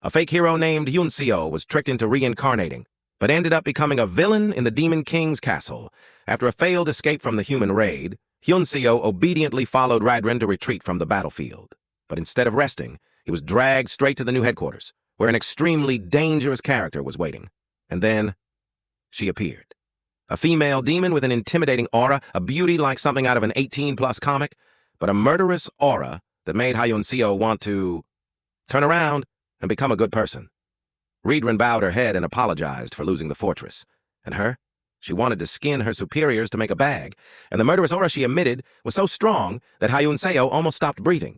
A fake hero named Hyun-seo was tricked into reincarnating, but ended up becoming a villain in the Demon King's castle. After a failed escape from the human raid, Hyun-seo obediently followed Radren to retreat from the battlefield. But instead of resting, he was dragged straight to the new headquarters, where an extremely dangerous character was waiting. And then, she appeared. A female demon with an intimidating aura, a beauty like something out of an 18-plus comic, but a murderous aura that made Hyun-seo want to turn around and become a good person. Radren bowed her head and apologized for losing the fortress. And her? She wanted to skin her superiors to make a bag, and the murderous aura she emitted was so strong that Hyun-seo almost stopped breathing.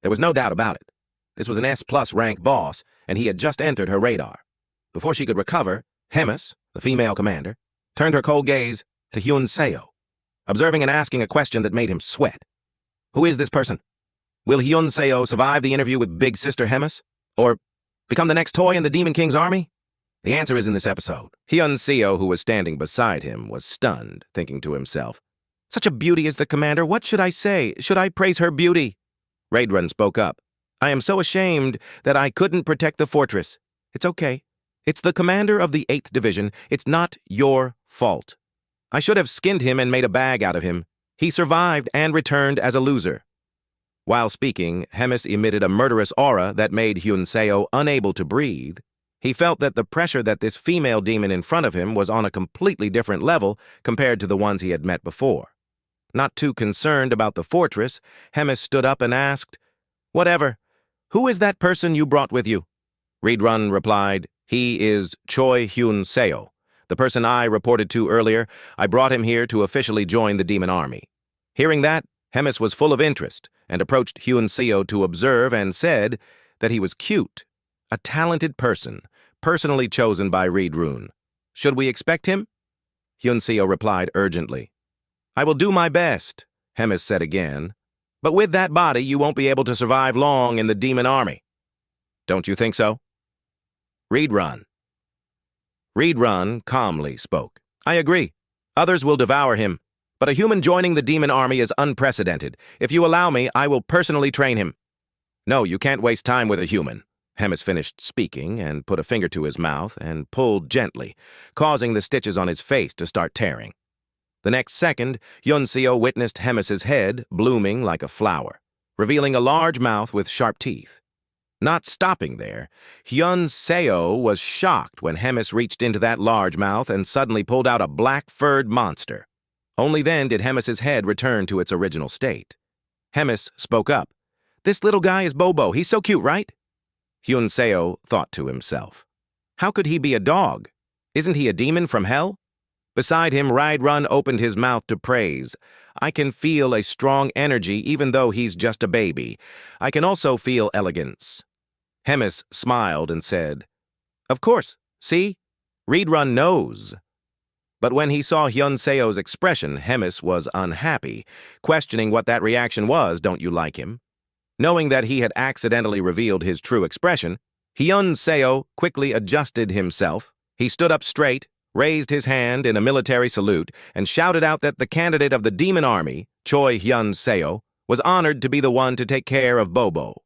There was no doubt about it. This was an S-plus rank boss, and he had just entered her radar. Before she could recover, Hemis, the female commander, turned her cold gaze to Hyun-seo, observing and asking a question that made him sweat. Who is this person? Will Hyun-seo survive the interview with Big Sister Hemis? Or become the next toy in the Demon King's army? The answer is in this episode. Hyun-seo, who was standing beside him, was stunned, thinking to himself, "Such a beauty is the commander. What should I say? Should I praise her beauty?" Radren spoke up. "I am so ashamed that I couldn't protect the fortress. It's okay. It's the commander of the 8th Division. It's not your fault. I should have skinned him and made a bag out of him. He survived and returned as a loser." While speaking, Hemis emitted a murderous aura that made Hyun-seo unable to breathe. He felt that the pressure that this female demon in front of him was on a completely different level compared to the ones he had met before. Not too concerned about the fortress, Hemis stood up and asked, "Whatever. Who is that person you brought with you?" Radren replied, "He is Choi Hyun-seo, the person I reported to earlier. I brought him here to officially join the demon army." Hearing that, Hemis was full of interest and approached Hyun-seo to observe and said that he was cute, a talented person, personally chosen by Radren. "Should we expect him?" Hyun-seo replied urgently. "I will do my best," Hemis said again. "But with that body, you won't be able to survive long in the demon army." "Don't you think so?" Radren calmly spoke. "I agree. Others will devour him. But a human joining the demon army is unprecedented. If you allow me, I will personally train him." "No, you can't waste time with a human." Hemis finished speaking and put a finger to his mouth and pulled gently, causing the stitches on his face to start tearing. The next second, Hyun-seo witnessed Hemis's head blooming like a flower, revealing a large mouth with sharp teeth. Not stopping there, Hyun-seo was shocked when Hemis reached into that large mouth and suddenly pulled out a black-furred monster. Only then did Hemis's head return to its original state. Hemis spoke up. "This little guy is Bobo. He's so cute, right?" Hyun-seo thought to himself. How could he be a dog? Isn't he a demon from hell? Beside him, Radren opened his mouth to praise. "I can feel a strong energy even though he's just a baby. I can also feel elegance." Hemis smiled and said, "Of course, see? Radren knows." But when he saw Hyun-seo's expression, Hemis was unhappy, questioning what that reaction was. "Don't you like him?" Knowing that he had accidentally revealed his true expression, Hyun-seo quickly adjusted himself. He stood up straight, raised his hand in a military salute, and shouted out that the candidate of the demon army, Choi Hyun-seo, was honored to be the one to take care of Bobo.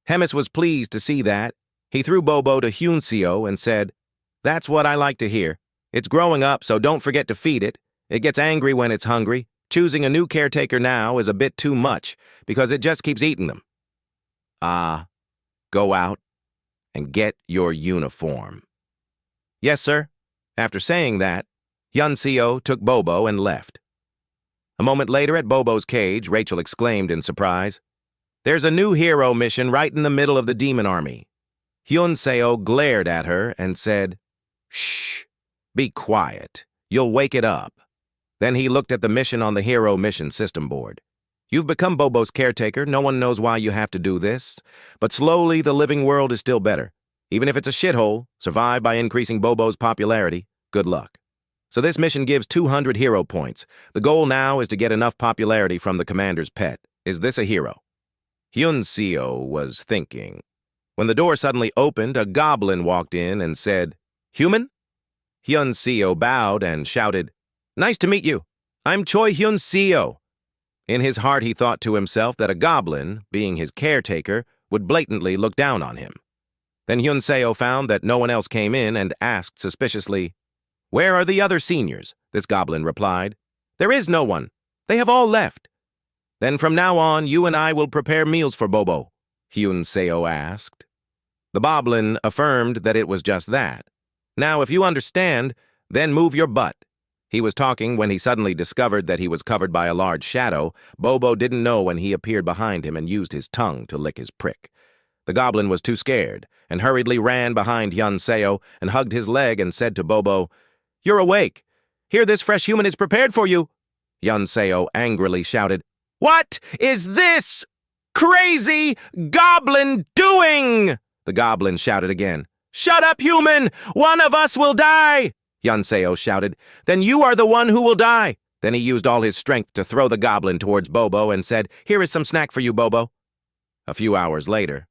Hemis was pleased to see that. He threw Bobo to Hyun-seo and said, "That's what I like to hear. It's growing up, so don't forget to feed it. It gets angry when it's hungry. Choosing a new caretaker now is a bit too much, because it just keeps eating them. Go out and get your uniform." "Yes, sir." After saying that, Hyun-seo took Bobo and left. A moment later, at Bobo's cage, Rachel exclaimed in surprise, "There's a new hero mission right in the middle of the demon army." Hyun-seo glared at her and said, "Shh. Be quiet. You'll wake it up." Then he looked at the mission on the hero mission system board. "You've become Bobo's caretaker. No one knows why you have to do this. But slowly, the living world is still better. Even if it's a shithole, survive by increasing Bobo's popularity. Good luck. So this mission gives 200 hero points. The goal now is to get enough popularity from the commander's pet. Is this a hero?" Hyun-seo was thinking. When the door suddenly opened, a goblin walked in and said, "Human?" Hyun-seo bowed and shouted, "Nice to meet you. I'm Choi Hyun-seo." In his heart, he thought to himself that a goblin, being his caretaker, would blatantly look down on him. Then Hyun-seo found that no one else came in and asked suspiciously, "Where are the other seniors?" This goblin replied, "There is no one. They have all left." "Then from now on, you and I will prepare meals for Bobo," Hyun-seo asked. The boblin affirmed that it was just that. "Now, if you understand, then move your butt." He was talking when he suddenly discovered that he was covered by a large shadow. Bobo didn't know when he appeared behind him and used his tongue to lick his prick. The goblin was too scared and hurriedly ran behind Hyun-seo and hugged his leg and said to Bobo, "You're awake. Here, this fresh human is prepared for you." Hyun-seo angrily shouted, "What is this crazy goblin doing?" The goblin shouted again. "Shut up, human! One of us will die!" Hyun-seo shouted. "Then you are the one who will die." Then he used all his strength to throw the goblin towards Bobo and said, "Here is some snack for you, Bobo." A few hours later,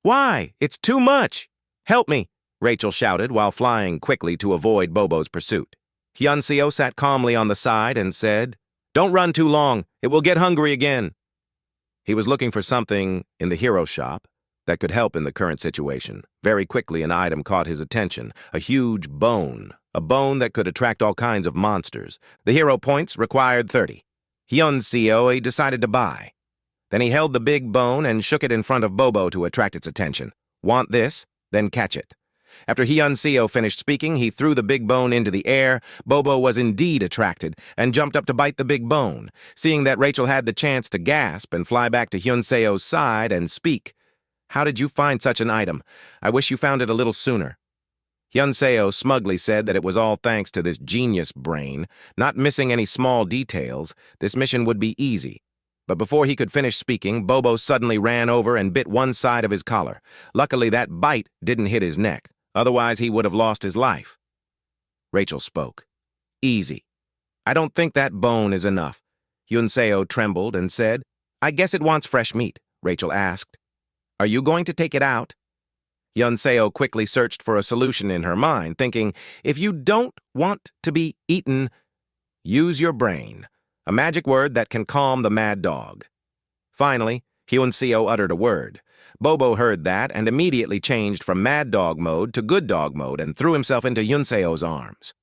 "Why? It's too much." "Help me," Rachel shouted while flying quickly to avoid Bobo's pursuit. Hyun-seo sat calmly on the side and said, "Don't run too long. It will get hungry again." He was looking for something in the hero shop that could help in the current situation. Very quickly, an item caught his attention, a huge bone, a bone that could attract all kinds of monsters. The hero points required 30. Hyun-seo decided to buy. Then he held the big bone and shook it in front of Bobo to attract its attention. "Want this? Then catch it." After Hyun-seo finished speaking, he threw the big bone into the air. Bobo was indeed attracted and jumped up to bite the big bone. Seeing that Rachel had the chance to gasp and fly back to Hyun-seo's side and speak, "How did you find such an item? I wish you found it a little sooner." Hyun-seo smugly said that it was all thanks to this genius brain. Not missing any small details, this mission would be easy. But before he could finish speaking, Bobo suddenly ran over and bit one side of his collar. Luckily, that bite didn't hit his neck. Otherwise, he would have lost his life. Rachel spoke. "Easy. I don't think that bone is enough." Hyun-seo trembled and said, "I guess it wants fresh meat." Rachel asked, "Are you going to take it out?" Hyun-seo quickly searched for a solution in her mind, thinking, if you don't want to be eaten, use your brain, a magic word that can calm the mad dog. Finally, Hyun-seo uttered a word. Bobo heard that and immediately changed from mad dog mode to good dog mode and threw himself into Hyun-seo's arms.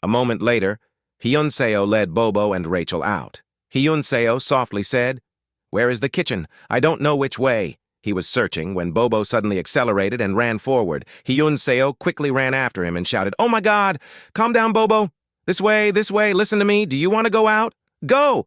A moment later, Hyun-seo led Bobo and Rachel out. Hyun-seo softly said, "Where is the kitchen? I don't know which way." He was searching when Bobo suddenly accelerated and ran forward. Hyun-seo quickly ran after him and shouted, "Oh my God! Calm down, Bobo! This way, listen to me. Do you want to go out? Go!"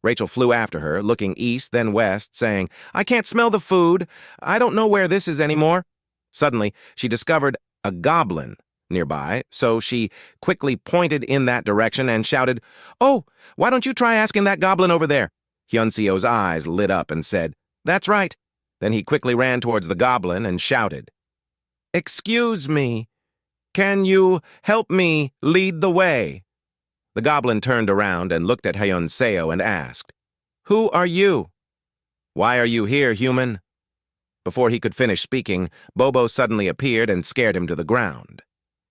Rachel flew after her, looking east, then west, saying, "I can't smell the food. I don't know where this is anymore." Suddenly, she discovered a goblin nearby, so she quickly pointed in that direction and shouted, "Oh, why don't you try asking that goblin over there?" Hyun-seo's eyes lit up and said, "That's right." Then he quickly ran towards the goblin and shouted, "Excuse me, can you help me lead the way?" The goblin turned around and looked at Hyun-seo and asked, "Who are you?" "Why are you here, human?" Before he could finish speaking, Bobo suddenly appeared and scared him to the ground.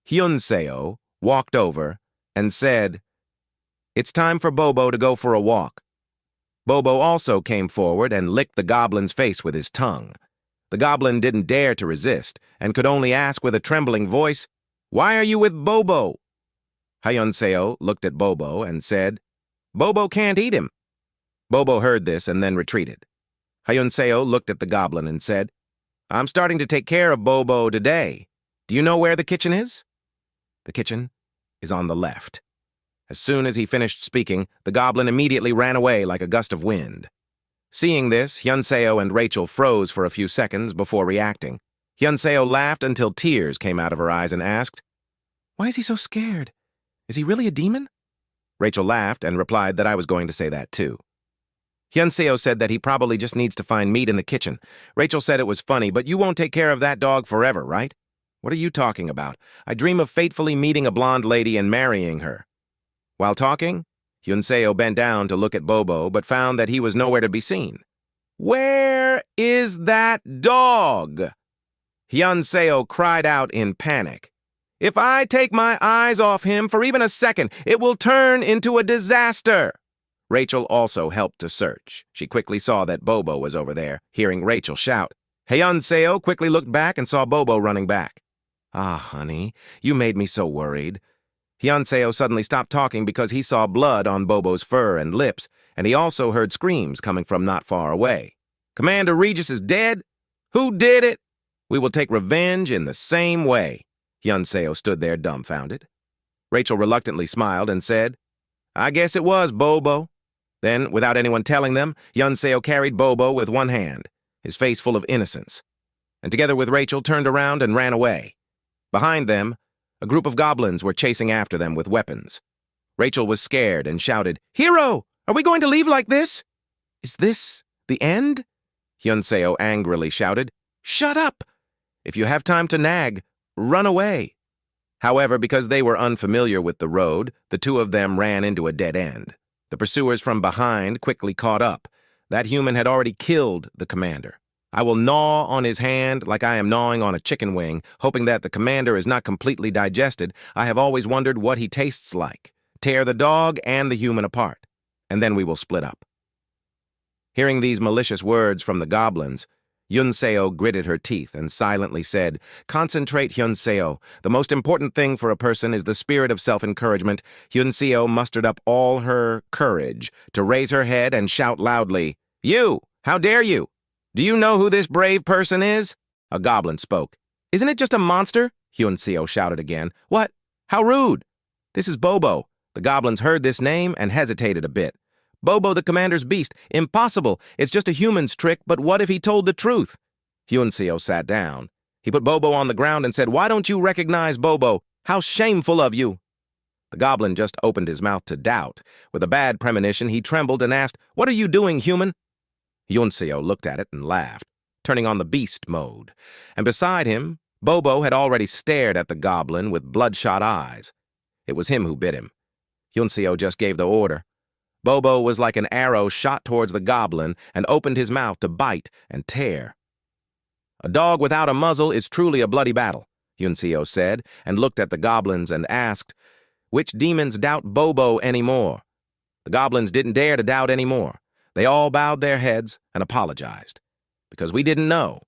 Hyun-seo walked over and said, "It's time for Bobo to go for a walk." Bobo also came forward and licked the goblin's face with his tongue. The goblin didn't dare to resist and could only ask with a trembling voice, "Why are you with Bobo?" Hyun-seo looked at Bobo and said, "Bobo can't eat him." Bobo heard this and then retreated. Hyun-seo looked at the goblin and said, "I'm starting to take care of Bobo today. Do you know where the kitchen is?" "The kitchen is on the left." As soon as he finished speaking, the goblin immediately ran away like a gust of wind. Seeing this, Hyun-seo and Rachel froze for a few seconds before reacting. Hyun-seo laughed until tears came out of her eyes and asked, "Why is he so scared? Is he really a demon?" Rachel laughed and replied that I was going to say that too. Hyun-seo said that he probably just needs to find meat in the kitchen. Rachel said it was funny, but you won't take care of that dog forever, right? What are you talking about? I dream of fatefully meeting a blonde lady and marrying her. While talking, Hyun-seo bent down to look at Bobo, but found that he was nowhere to be seen. "Where is that dog?" Hyun-seo cried out in panic. "If I take my eyes off him for even a second, it will turn into a disaster." Rachel also helped to search. She quickly saw that Bobo was over there, hearing Rachel shout, Hyunseo quickly looked back and saw Bobo running back. Ah, honey, you made me so worried. Hyunseo suddenly stopped talking because he saw blood on Bobo's fur and lips, and he also heard screams coming from not far away. Commander Regis is dead? Who did it? We will take revenge in the same way. Hyunseo stood there dumbfounded. Rachel reluctantly smiled and said, I guess it was Bobo. Then, without anyone telling them, Hyunseo carried Bobo with one hand, his face full of innocence, and together with Rachel turned around and ran away. Behind them, a group of goblins were chasing after them with weapons. Rachel was scared and shouted, Hero! Are we going to leave like this? Is this the end? Hyunseo angrily shouted, Shut up! If you have time to nag, run away. However, because they were unfamiliar with the road, the two of them ran into a dead end. The pursuers from behind quickly caught up. That human had already killed the commander. I will gnaw on his hand like I am gnawing on a chicken wing, hoping that the commander is not completely digested. I have always wondered what he tastes like. Tear the dog and the human apart, and then we will split up. Hearing these malicious words from the goblins, Hyunseo gritted her teeth and silently said, Concentrate, Hyunseo. The most important thing for a person is the spirit of self-encouragement. Hyunseo mustered up all her courage to raise her head and shout loudly, You! How dare you! Do you know who this brave person is? A goblin spoke. Isn't it just a monster? Hyunseo shouted again. What? How rude! This is Bobo. The goblins heard this name and hesitated a bit. Bobo the commander's beast. Impossible. It's just a human's trick, but what if he told the truth? Hyunseo sat down. He put Bobo on the ground and said, Why don't you recognize Bobo? How shameful of you! The goblin just opened his mouth to doubt. With a bad premonition, he trembled and asked, What are you doing, human? Hyunseo looked at it and laughed, turning on the beast mode. And beside him, Bobo had already stared at the goblin with bloodshot eyes. It was him who bit him. Hyunseo just gave the order. Bobo was like an arrow shot towards the goblin and opened his mouth to bite and tear. A dog without a muzzle is truly a bloody battle, Hyunseo said, and looked at the goblins and asked, Which demons doubt Bobo anymore? The goblins didn't dare to doubt anymore. They all bowed their heads and apologized. Because we didn't know.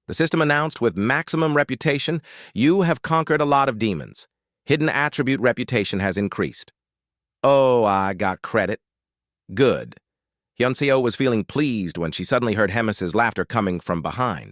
The system announced with maximum reputation, you have conquered a lot of demons. Hidden attribute reputation has increased. Oh, I got credit. Good. Hyunseo was feeling pleased when she suddenly heard Hemis's laughter coming from behind.